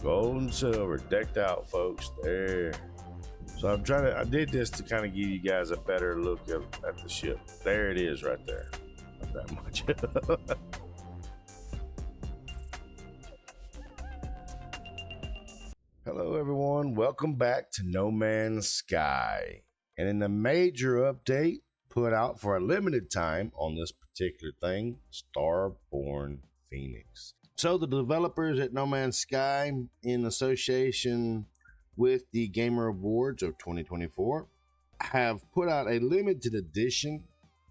Gold and silver, decked out, folks. There. So I did this to kind of give you guys a better look at the ship. There it is right there. Not that much. Hello everyone, welcome back to No Man's Sky. And in the major update put out for a limited time on this particular thing, Starborn Phoenix. So the developers at No Man's Sky, in association with the Gamer Awards of 2024, have put out a limited edition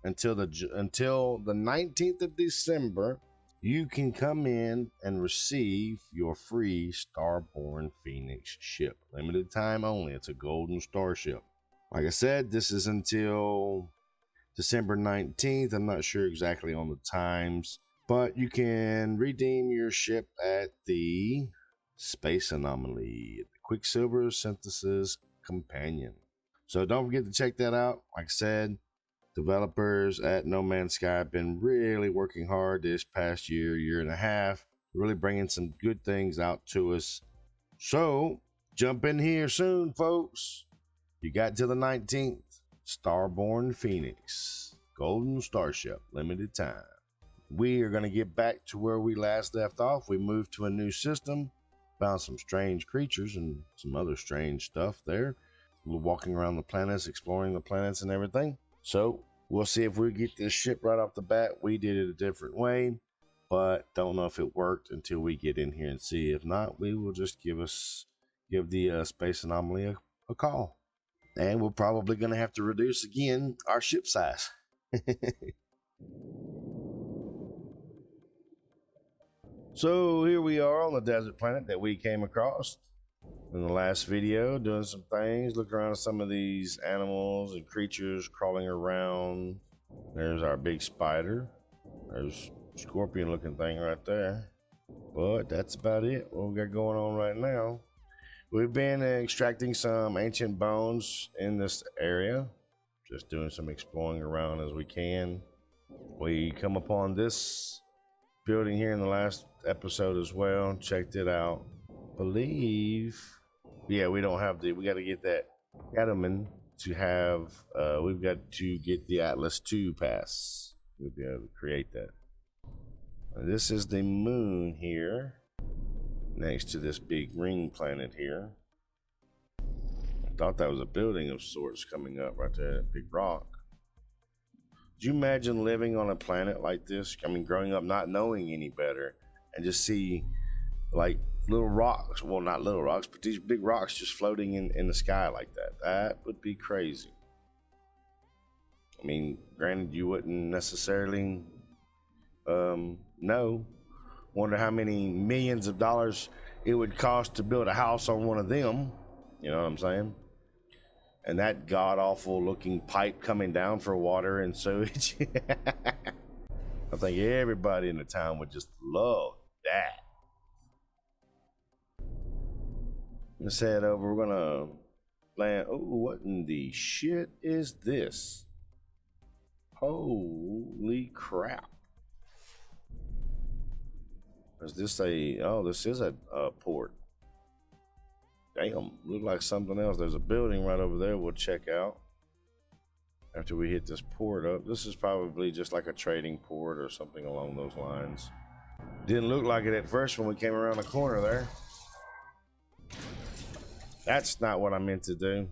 until the 19th of December. You can come in and receive your free Starborn Phoenix ship. Limited time only. It's a golden starship. Like I said, this is until December 19th. I'm not sure exactly on the times, but you can redeem your ship at the Space Anomaly, the Quicksilver Synthesis Companion. So don't forget to check that out. Like I said, developers at No Man's Sky have been really working hard this past year and a half, really bringing some good things out to us. So jump in here soon, folks. You got till the 19th. Starborn Phoenix, Golden Starship, limited time. We are going to get back to where we last left off. We moved to a new system, found some strange creatures and some other strange stuff there. We're walking around the planets, exploring the planets and everything. So we'll see if we get this ship right off the bat. We did it a different way, but don't know if it worked until we get in here and see. If not, we will just give the Space Anomaly a call. And we're probably going to have to reduce again our ship size. So here we are on the desert planet that we came across in the last video, doing some things, looking around at some of these animals and creatures crawling around. There's our big spider. There's a scorpion looking thing right there. But that's about it, what we got going on right now. We've been extracting some ancient bones in this area, just doing some exploring around as we can. We come upon this building here in the last episode as well. Checked it out. Yeah, we don't have we got to get that Cattleman to have, we've got to get the Atlas 2 pass. We'll be able to create that. This is the moon here, next to this big ring planet here. I thought that was a building of sorts coming up right there, that big rock. Could you imagine living on a planet like this? I mean, growing up not knowing any better and just see like little rocks, well, not little rocks, but these big rocks just floating in the sky like that. That would be crazy. I mean, granted, you wouldn't necessarily know. Wonder how many millions of dollars it would cost to build a house on one of them. You know what I'm saying? And that god-awful looking pipe coming down for water and sewage. I think everybody in the town would just love that. Let's head over. We're gonna land. Oh, what in the shit is this? Holy crap. Is this this is a port. Damn, look like something else. There's a building right over there we'll check out after we hit this port up. This is probably just like a trading port or something along those lines. Didn't look like it at first when we came around the corner there. That's not what I meant to do.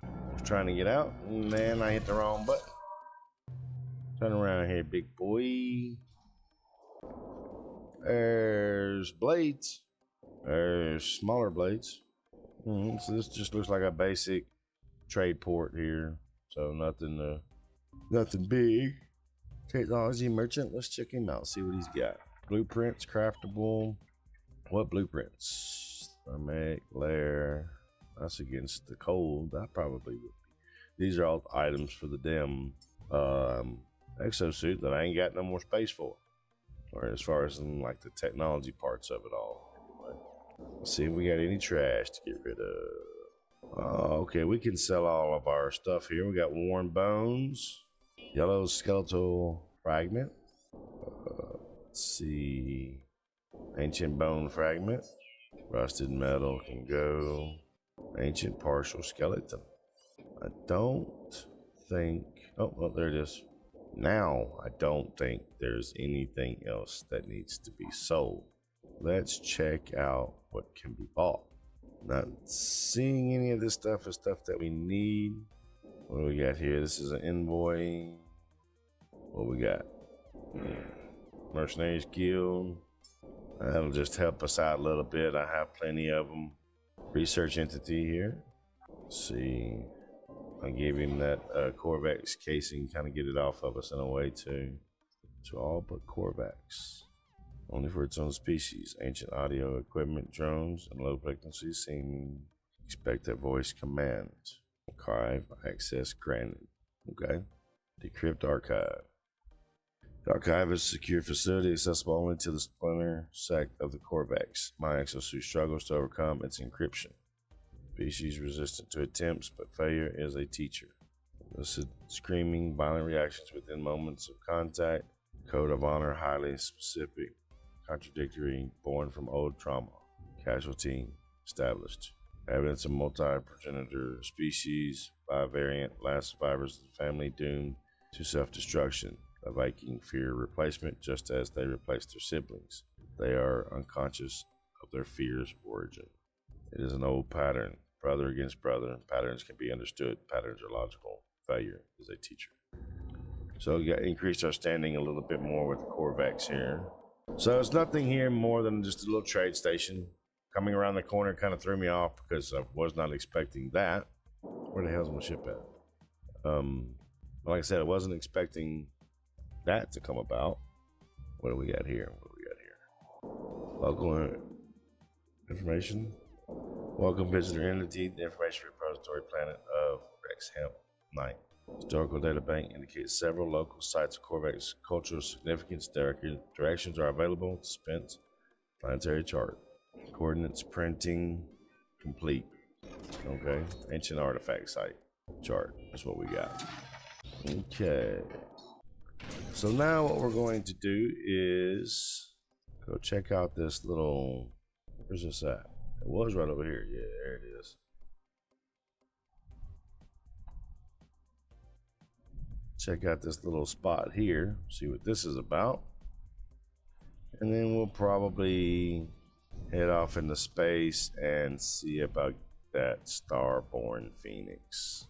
I was trying to get out, and man, I hit the wrong button. Turn around here, big boy. There's blades. There's smaller blades. So this just looks like a basic trade port here. So nothing big. Technology merchant. Let's check him out. See what he's got. Blueprints, craftable. What blueprints? Thermic, lair. That's against the cold. That probably would be. These are all items for the damn exosuit that I ain't got no more space for. Or as far as in like the technology parts of it all. Anyway, let's see if we got any trash to get rid of. Oh, okay, we can sell all of our stuff here. We got worn bones, yellow skeletal fragment, Let's see. Ancient bone fragment. Rusted metal can go. Ancient partial skeleton. I don't think. Oh, well, there it is. Now, I don't think there's anything else that needs to be sold. Let's check out what can be bought. Not seeing any of this stuff is stuff that we need. What do we got here? This is an envoy. What we got? Mercenaries Guild. That'll just help us out a little bit. I have plenty of them. Research entity here. Let's see. I gave him that Corvex casing, kind of get it off of us in a way too. To all but Corvex. Only for its own species. Ancient audio equipment, drones, and low frequency seem expect that voice command. Archive access granted. Okay. Decrypt archive. The archive is a secure facility accessible only to the splinter sect of the Corvex. My exosuit struggles to overcome its encryption. Species resistant to attempts, but failure is a teacher. Illicit screaming, violent reactions within moments of contact. Code of honor, highly specific, contradictory, born from old trauma. Casualty established. Evidence of multi-progenitor species, bivariant, last survivors of the family doomed to self-destruction. A Viking fear replacement, just as they replaced their siblings. They are unconscious of their fear's origin. It is an old pattern, brother against brother. Patterns can be understood. Patterns are logical. Failure is a teacher. So we got increased our standing a little bit more with the Corvex here. So it's nothing here more than just a little trade station. Coming around the corner kind of threw me off because I was not expecting that. Where the hell's my ship at? Like I said, I wasn't expecting that to come about. What do we got here? Local information. Welcome visitor entity, the information repository planet of Rexham 9. Historical data bank indicates several local sites of Corvex cultural significance. Directions are available. Suspense. Planetary chart. Coordinates printing complete. Okay. Ancient artifact site chart. That's what we got. Okay. So now what we're going to do is go check out this little. Where's this at? It was right over here. Yeah, there it is. Check out this little spot here. See what this is about. And then we'll probably head off into space and see about that Starborn Phoenix.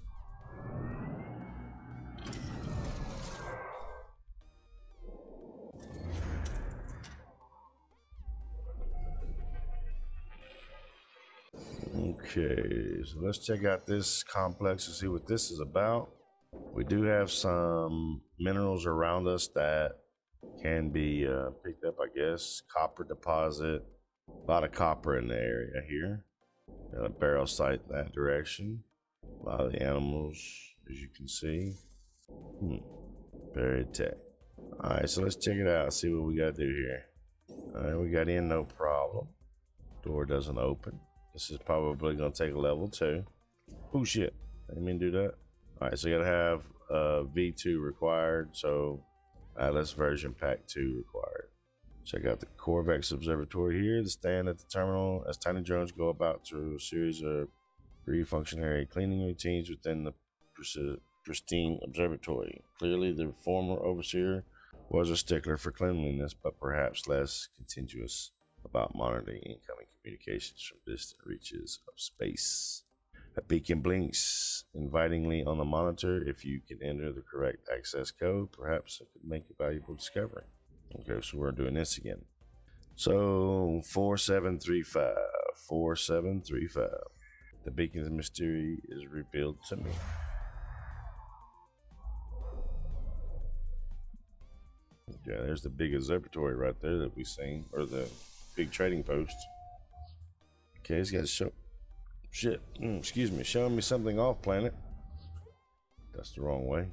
Okay, so let's check out this complex and see what this is about. We do have some minerals around us that can be picked up, I guess. Copper deposit. A lot of copper in the area here. Got a barrel sight in that direction. A lot of the animals, as you can see. Very tech. Alright, so let's check it out. See what we got to do here. Alright, we got in, no problem. Door doesn't open. This is probably going to take a level 2. Oh shit. I didn't mean to do that. Alright, so you got to have V2 required. So Atlas version pack 2 required. Check out the Corvex Observatory here. The stand at the terminal as tiny drones go about through a series of pre-functionary cleaning routines within the pristine observatory. Clearly, the former overseer was a stickler for cleanliness, but perhaps less contentious about monitoring incoming communications from distant reaches of space. A beacon blinks invitingly on the monitor. If you can enter the correct access code, perhaps it could make a valuable discovery. Okay, so we're doing this again. So 4735, 4735. The beacon's mystery is revealed to me. Yeah, there's the big observatory right there that we've seen, or the big trading post. Okay, it's got to show. Shit, excuse me, showing me something off planet. That's the wrong way.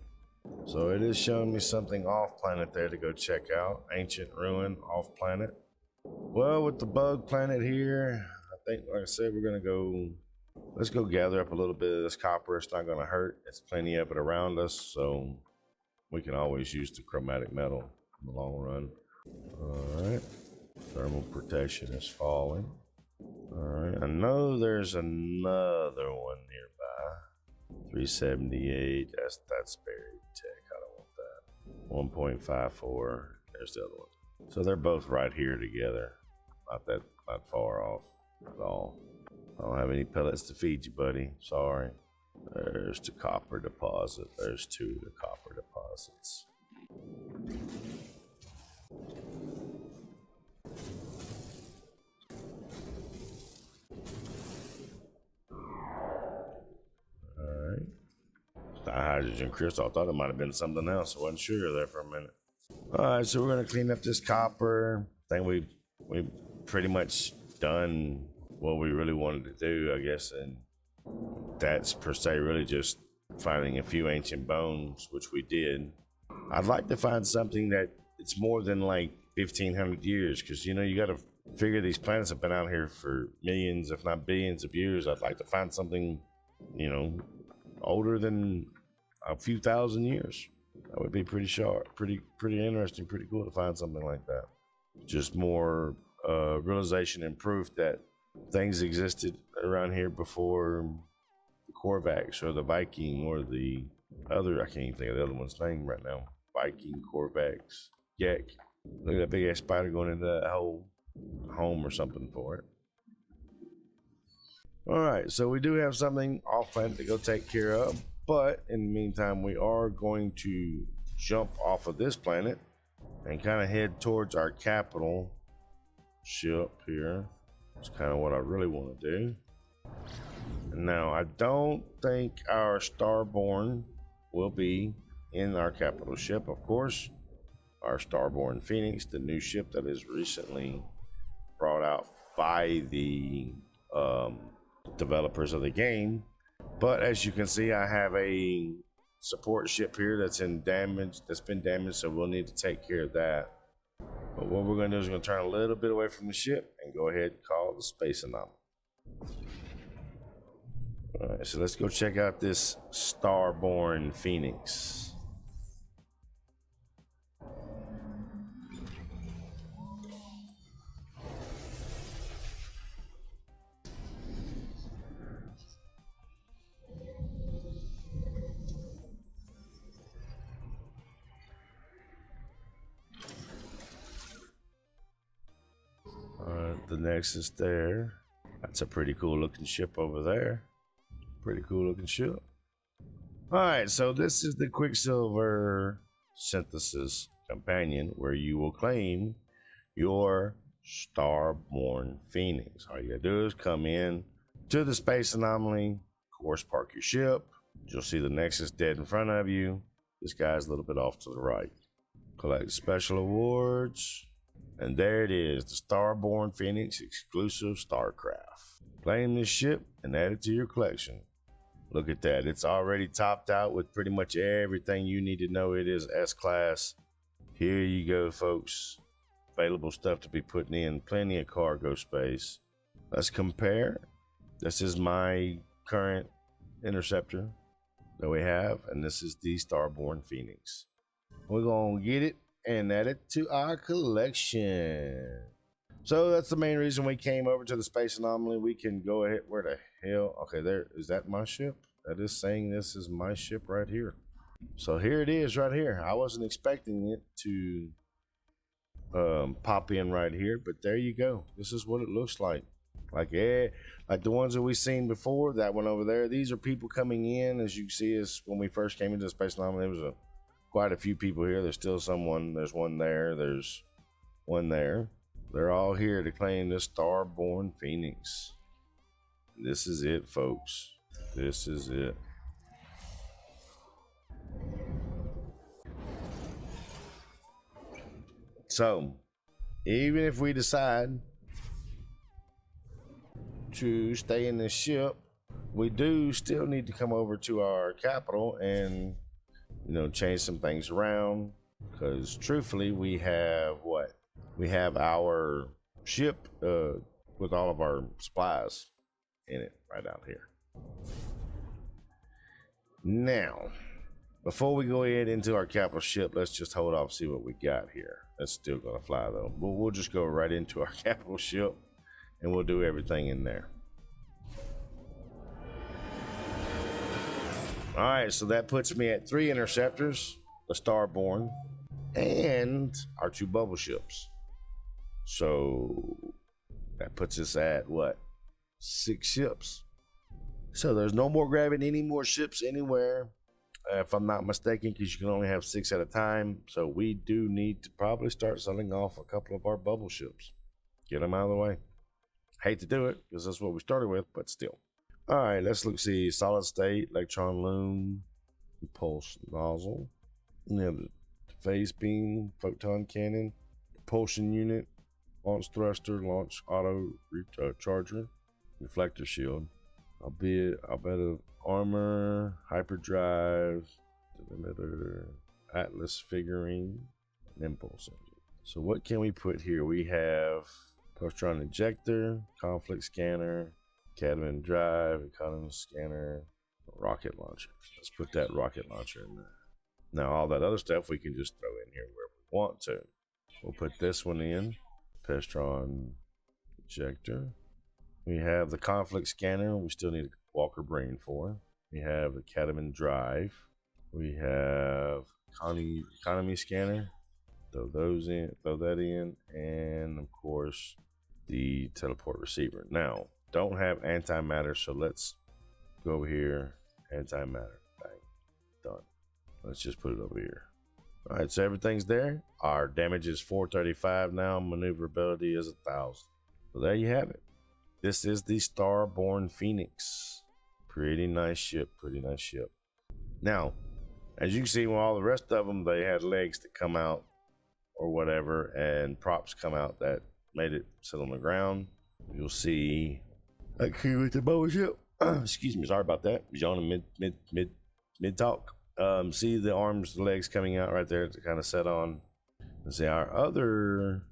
So it is showing me something off planet there to go check out. Ancient ruin off planet. Well, with the bug planet here, I think, like I said, we're gonna go. Let's go gather up a little bit of this copper. It's not gonna hurt. It's plenty of it around us, so we can always use the chromatic metal in the long run. Alright. Thermal protection is falling. Alright. I know there's another one nearby. 378. That's buried tech. I don't want that. 1.54. There's the other one. So they're both right here together. Not far off at all. I don't have any pellets to feed you, buddy. Sorry. There's the copper deposit. There's two of the copper deposits. Alright. Hydrogen crystal. I thought it might have been something else. I wasn't sure there for a minute. Alright, so we're gonna clean up this copper. I think we've pretty much done what we really wanted to do, I guess, and that's per se really just finding a few ancient bones, which we did. I'd like to find something that it's more than like 1,500 years, because you got to figure these planets have been out here for millions, if not billions of years. I'd like to find something, older than a few thousand years. That would be pretty sharp, pretty interesting, pretty cool to find something like that. Just more realization and proof that things existed around here before the Korvax or the Viking or the other, I can't even think of the other one's name right now. Viking, Korvax, Gek. Look at that big ass spider going into that whole home or something for it. Alright, so we do have something off planet to go take care of, but in the meantime, we are going to jump off of this planet and kind of head towards our capital ship here. That's kind of what I really want to do. Now, I don't think our Starborn will be in our capital ship, of course. Our Starborn Phoenix, the new ship that is recently brought out by the developers of the game. But as you can see, I have a support ship here that's been damaged, so we'll need to take care of that. But what we're going to do is we're going to turn a little bit away from the ship and go ahead and call the space anomaly. Alright, so let's go check out this Starborn Phoenix. The Nexus there. That's a pretty cool looking ship over there. Pretty cool looking ship. Alright, so this is the Quicksilver Synthesis Companion, where you will claim your Starborn Phoenix. All you gotta do is come in to the space anomaly, of course, park your ship. You'll see the Nexus dead in front of you. This guy's a little bit off to the right. Collect special awards. And there it is, the Starborn Phoenix exclusive StarCraft. Claim this ship and add it to your collection. Look at that, it's already topped out with pretty much everything you need to know. It is S-Class. Here you go, folks. Available stuff to be putting in, plenty of cargo space. Let's compare. This is my current interceptor that we have, and this is the Starborn Phoenix. We're gonna get it and add it to our collection. So that's the main reason we came over to the space anomaly. We can go ahead. Where the hell? Okay, there is that my ship. That is saying this is my ship right here. So here it is right here. I wasn't expecting it to pop in right here, but there you go. This is what it looks like. Like the ones that we've seen before. That one over there. These are people coming in. As you can see, is when we first came into the space anomaly, there was quite a few people here. There's still someone. There's one there. There's one there. They're all here to claim this Starborn Phoenix. This is it, folks. This is it. So, even if we decide to stay in this ship, we do still need to come over to our capital and change some things around, because truthfully we have our ship with all of our supplies in it right out here. Now Before we go ahead into our capital ship, let's just hold off and see what we got here. That's still gonna fly though. We'll just go right into our capital ship and we'll do everything in there. All right, so that puts me at 3 interceptors, the Starborn, and our 2 bubble ships. So that puts us at what? 6 ships. So there's no more grabbing any more ships anywhere, if I'm not mistaken, because you can only have 6 at a time. So we do need to probably start selling off a couple of our bubble ships. Get them out of the way. Hate to do it because that's what we started with, but still. All right, let's see. Solid state, electron loom, pulse nozzle. We have the phase beam, photon cannon, propulsion unit, launch thruster, launch auto charger, reflector shield. I'll bet of armor, hyperdrive, emitter, atlas figurine, and impulse engine. So what can we put here? We have postron injector, conflict scanner, Catamaran drive, economy scanner, rocket launcher. Let's put that rocket launcher in there. Now all that other stuff we can just throw in here where we want to. We'll put this one in, postron injector. We have the conflict scanner. We still need a Walker brain for. We have the Catamaran drive. We have economy scanner. Throw that in, and of course the teleport receiver. Now, don't have antimatter, so let's go over here. Antimatter. Bang. Done. Let's just put it over here. All right, so everything's there. Our damage is 435 now. Maneuverability is 1,000. So there you have it. This is the Starborn Phoenix. Pretty nice ship. Pretty nice ship. Now, as you can see, with all the rest of them, they had legs that come out or whatever, and props come out that made it sit on the ground. You'll see. Actually, with the bubble ship. Excuse me. Sorry about that. Was on mid talk. See the arms, the legs coming out right there to kind of set on. And see, our other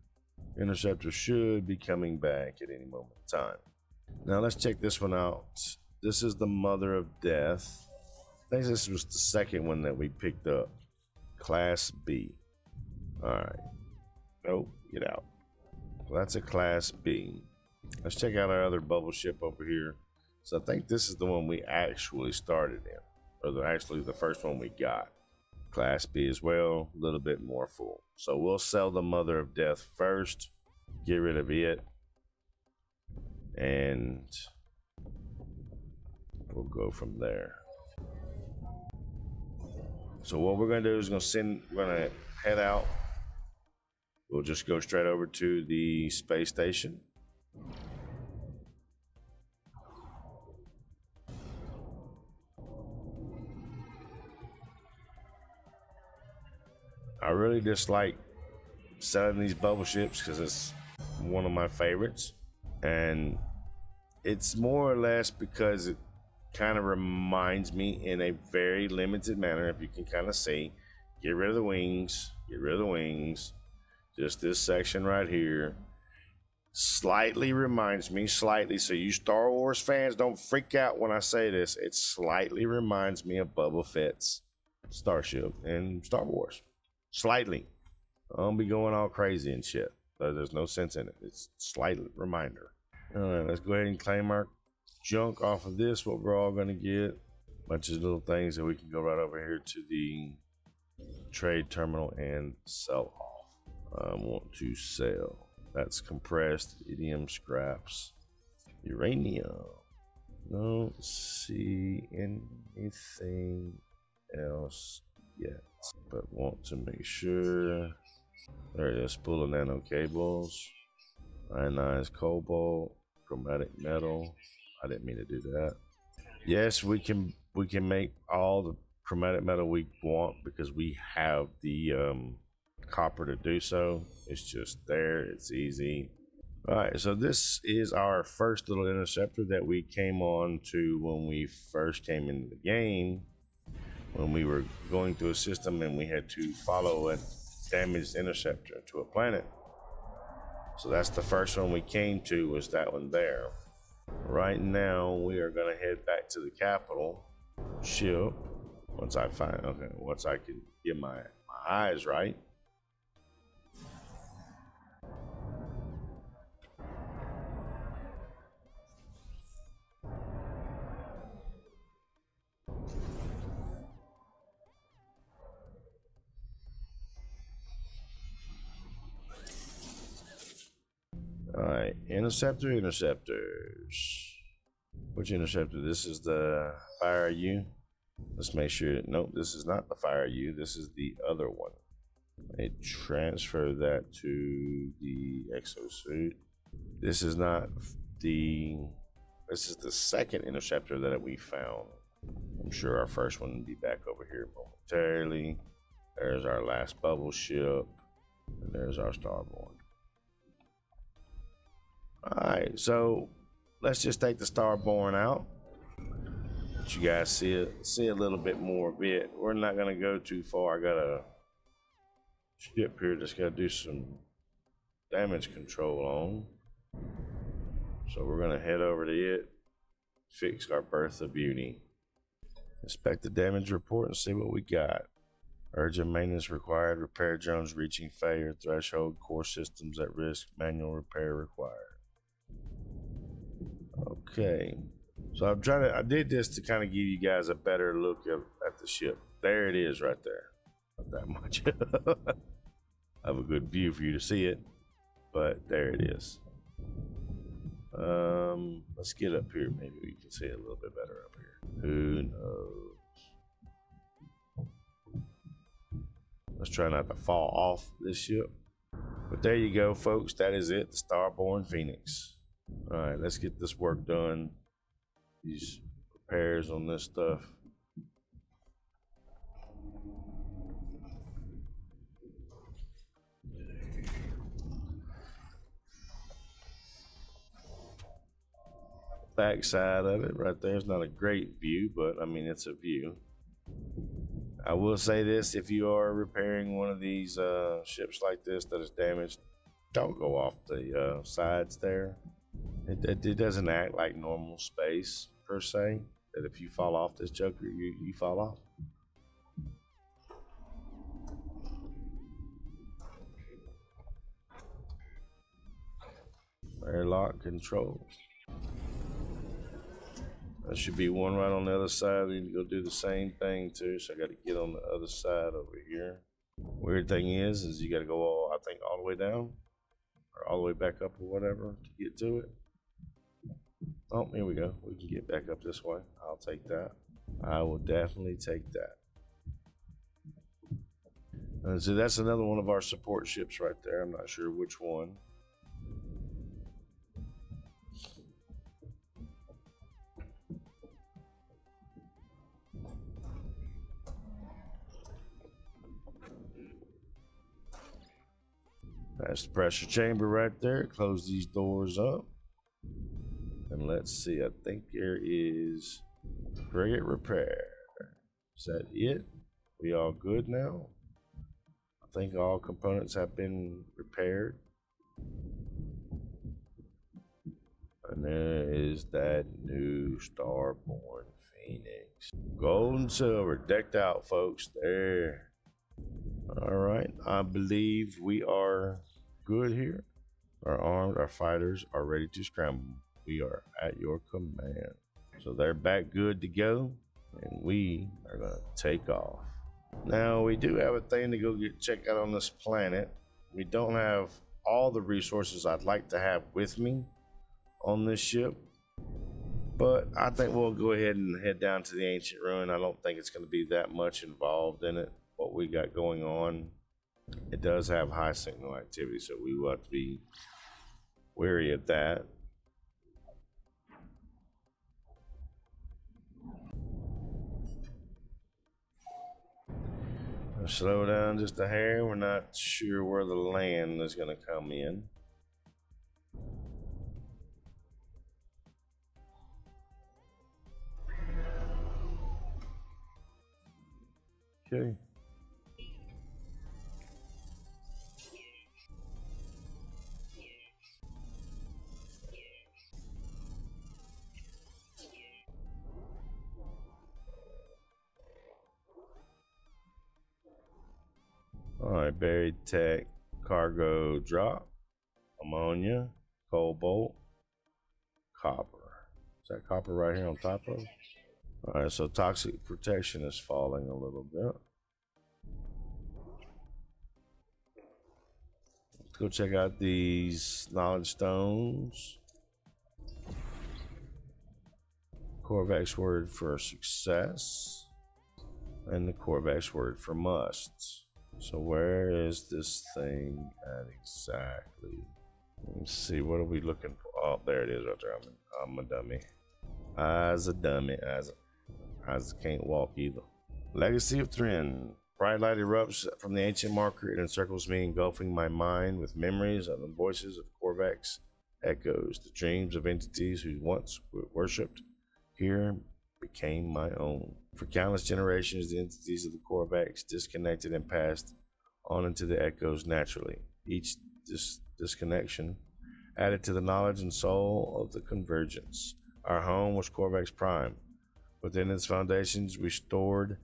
interceptor should be coming back at any moment in time. Now let's check this one out. This is the Mother of Death. I think this was the second one that we picked up. Class B. All right. Nope, get out. Well, that's a Class B. Let's check out our other bubble ship over here. So I think this is the one we actually started in, or actually the first one we got. Class B as well, a little bit more full. So we'll sell the Mother of Death first, get rid of it, and we'll go from there. So what we're gonna do is we're gonna head out. We'll just go straight over to the space station. I really dislike selling these bubble ships because it's one of my favorites, and it's more or less because it kind of reminds me in a very limited manner, if you can kind of see, get rid of the wings, just this section right here slightly reminds me, so you Star Wars fans don't freak out when I say this, it slightly reminds me of Boba Fett's starship in Star Wars. Slightly. I don't be going all crazy and shit. There's no sense in it. It's a slight reminder. All right, let's go ahead and claim our junk off of this. What we're all going to get. Bunch of little things that we can go right over here to the trade terminal and sell off. I want to sell. That's compressed iridium scraps. Uranium. Don't see anything else yet, but want to make sure. There it is. Spool of nano cables, ionized cobalt, chromatic metal. I didn't mean to do that. Yes, we can make all the chromatic metal we want because we have the copper to do so. It's just there. It's easy. All right, so this is our first little interceptor that we came on to when we first came into the game. When we were going through a system and we had to follow a damaged interceptor to a planet. So that's the first one we came to, was that one there. Right now we are going to head back to the capital ship. Once I find, okay, once I can get my eyes right. All right, interceptors. Which interceptor? This is the Fire U. Let's make sure. Nope, this is not the Fire U. This is the other one. I transfer that to the exosuit. This is not the. This is the second interceptor that we found. I'm sure our first one will be back over here momentarily. There's our last bubble ship, and there's our Starborn. Alright, so let's just take the Starborn out. Let you guys see a little bit more of it. We're not gonna go too far. I got a ship here that's gotta do some damage control on. So we're gonna head over to it, fix our Birth of Beauty. Inspect the damage report and see what we got. Urgent maintenance required, repair drones reaching failure threshold, core systems at risk, manual repair required. Okay, so I did this to kind of give you guys a better look at the ship. There it is right there. Not that much of a good view for you to see it, but there it is. Let's get up here. Maybe we can see it a little bit better up here. Who knows? Let's try not to fall off this ship. But there you go, folks. That is it, the Starborn Phoenix. All right, let's get this work done. These repairs on this stuff. Back side of it right there is not a great view, but I mean, it's a view. I will say this, if you are repairing one of these ships like this that is damaged, don't go off the sides there. It doesn't act like normal space per se, that if you fall off this joker, you fall off. Airlock control. There should be one right on the other side. We need to go do the same thing too. So I got to get on the other side over here. Weird thing is you got to go all, I think, all the way down or all the way back up or whatever to get to it. Oh, here we go. We can get back up this way. I'll take that. I will definitely take that. And so that's another one of our support ships right there. I'm not sure which one. That's the pressure chamber right there. Close these doors up. And let's see, I think there is Frigate repair. Is that it? We all good now? I think all components have been repaired. And there is that new Starborn Phoenix. Gold and silver, decked out, folks. There. All right, I believe we are good here. Our armed, our fighters are ready to scramble. We are at your command. So they're back good to go, and we are gonna take off. Now we do have a thing to go check out on this planet. We don't have all the resources I'd like to have with me on this ship, but I think we'll go ahead and head down to the ancient ruin. I don't think it's gonna be that much involved in it. What we got going on, it does have high signal activity, so we will have to be wary of that. Slow down just a hair. We're not sure where the land is going to come in. Okay. Alright, buried tech, cargo drop, ammonia, cobalt, copper. Is that copper right here on top of? Alright, so toxic protection is falling a little bit. Let's go check out these knowledge stones. Korvax word for success. And the Korvax word for must. So where is this thing at exactly? Let's see, what are we looking for? Oh, there it is right there. I'm a dummy. As a dummy. As can't walk either. Legacy of Thren. Bright light erupts from the ancient marker. It encircles me, engulfing my mind with memories of the voices of Korvax echoes. The dreams of entities who once were worshipped here became my own. For countless generations, the entities of the Korvax disconnected and passed on into the echoes naturally. Each disconnection added to the knowledge and soul of the convergence. Our home was Korvax Prime. Within its foundations, we stored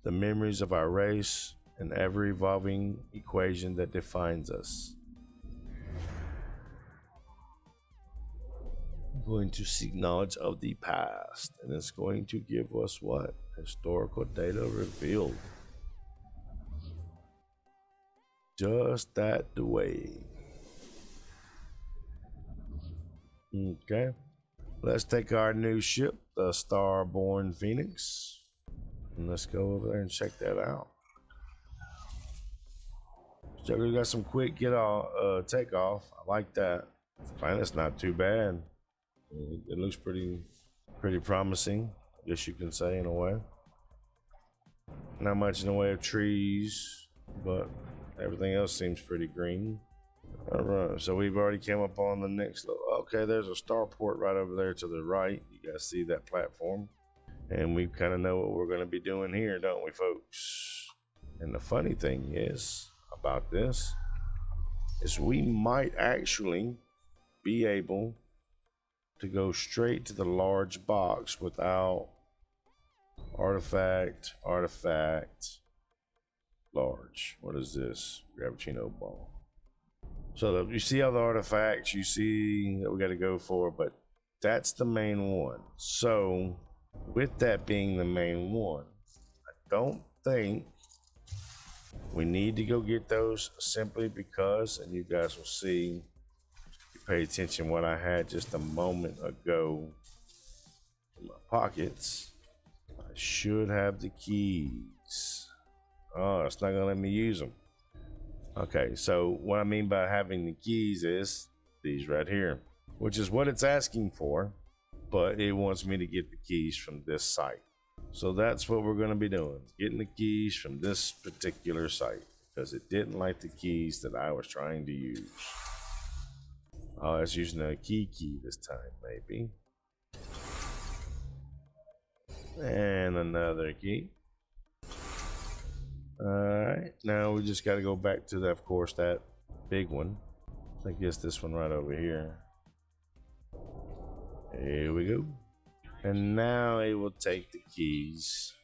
the memories of our race and ever-evolving equation that defines us. Going to seek knowledge of the past, and it's going to give us what? Historical data revealed. Just that the way. Okay. Let's take our new ship, the Starborn Phoenix, and let's go over there and check that out. So we got some quick takeoff. I like that. The planet's not too bad. It looks pretty promising, I guess you can say, in a way. Not much in the way of trees, but everything else seems pretty green. All right, so we've already came up on the next level. Okay, there's a starport right over there to the right. You guys see that platform? And we kind of know what we're going to be doing here, don't we, folks? And the funny thing is about this is we might actually be able to go straight to the large box without artifact, large. What is this? Gravitino ball. So you see all the artifacts you see that we got to go for, but that's the main one. So with that being the main one, I don't think we need to go get those simply because, and you guys will see, pay attention what I had just a moment ago in my pockets. I should have the keys. Oh, it's not gonna let me use them. Okay, so what I mean by having the keys is these right here, which is what it's asking for, but it wants me to get the keys from this site. So that's what we're gonna be doing, getting the keys from this particular site, because it didn't like the keys that I was trying to use. Oh, it's using a key this time, maybe. And another key. Alright, now we just got to go back to, that, of course, that big one. I guess this one right over here. Here we go. And now it will take the keys.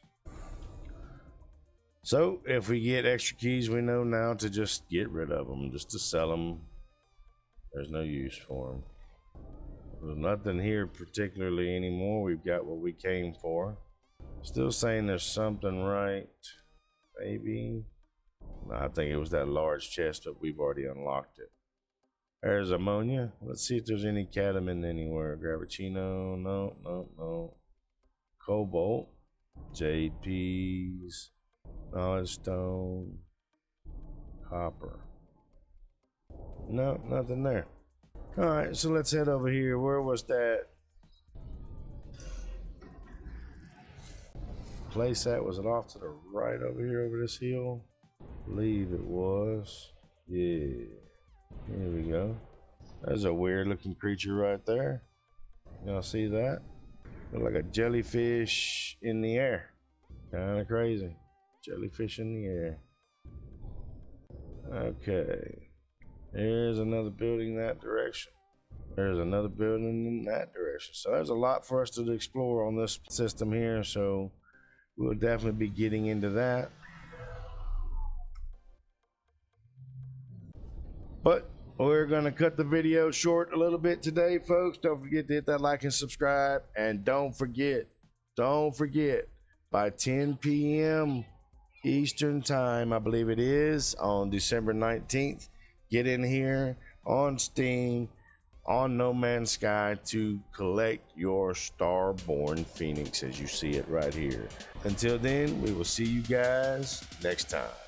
So, if we get extra keys, we know now to just get rid of them, just to sell them. There's no use for them. There's nothing here particularly anymore. We've got what we came for. Still saying there's something right. Maybe. No, I think it was that large chest, but we've already unlocked it. There's ammonia. Let's see if there's any cadmium anywhere. Gravitino. No. Cobalt. Jade peas. Knowledge stone. Copper. No, nothing there. All right, so let's head over here. Where was that place at? Was it off to the right over here, over this hill? I believe it was. Yeah. Here we go. There's a weird looking creature right there. Y'all see that? Look like a jellyfish in the air. Kind of crazy. Jellyfish in the air. Okay. There's another building that direction. There's another building in that direction. So there's a lot for us to explore on this system here. So we'll definitely be getting into that. But we're going to cut the video short a little bit today, folks. Don't forget to hit that like and subscribe. And don't forget, by 10 p.m. Eastern time, I believe it is, on December 19th, get in here on Steam, on No Man's Sky to collect your Starborn Phoenix as you see it right here. Until then, we will see you guys next time.